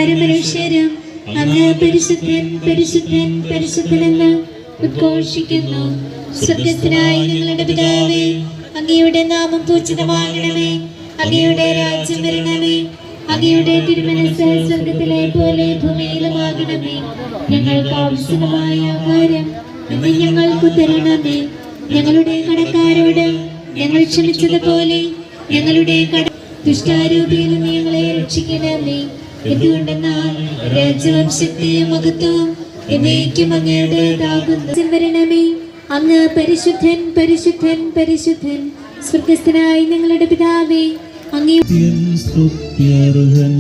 മനുഷ്യരും അങ്ങ് പരിശുദ്ധൻ പരിശുദ്ധൻ പരിശുദ്ധനെന്ന് ഉദ്ഘോഷിക്കുന്നു. സ്വർഗ്ഗസ്ഥനായ ഞങ്ങളുടെ പിതാവേ, അങ്ങയുടെ നാമം പൂജിതമാകണമേ. അങ്ങയുടെ രാജ്യം വരണമേ. അങ്ങയുടെ തിരുമനസ്സ് സ്വർഗ്ഗത്തിലെ പോലെ ഭൂമിയിലുമാകണമേ. ഞങ്ങൾക്ക് ആവശ്യമായ ആഹാരം ഇന്ന് ഞങ്ങൾക്ക് തരണമേ. ഞങ്ങളുടെ കടക്കാരോട് ഞങ്ങൾ ക്ഷമിച്ചതുപോലെ ഞങ്ങളുടെ ദുഷ്ടാരൂപിയിൽ ഞങ്ങളെ രക്ഷിക്കണമേ. എന്തുകൊണ്ടെന്നാൽ രാജ്യവും ശക്തിയും മഹത്വവും എന്നേക്കും അങ്ങയുടേതാകുന്നു. വരണമേ. അങ്ങ് പരിശുദ്ധൻ പരിശുദ്ധൻ പരിശുദ്ധൻ. സ്വർഗ്ഗസ്ഥനായ ഞങ്ങളുടെ പിതാവേ, അങ്ങേ സ്തുത്യർഹൻ.